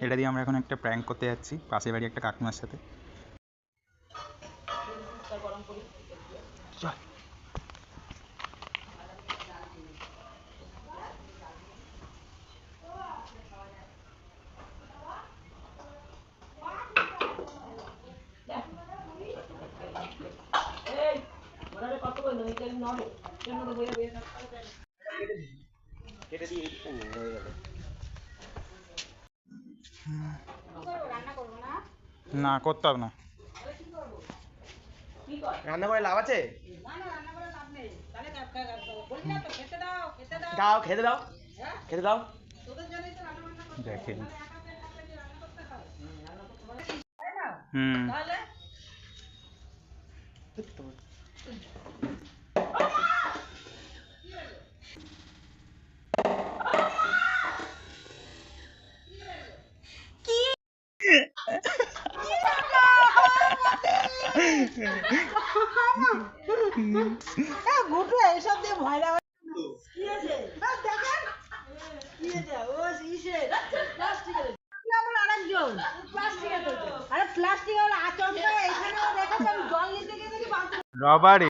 এটা দিয়ে আমরা এখন একটা প্র্যাঙ্ক করতে যাচ্ছি পাশের বাড়ি একটা কাকিমার সাথে। চল। না করতে হবে না, রান্না করে লাভ আছে? দাও খেতে দাও, খেতে দাও। দেখেন রবারি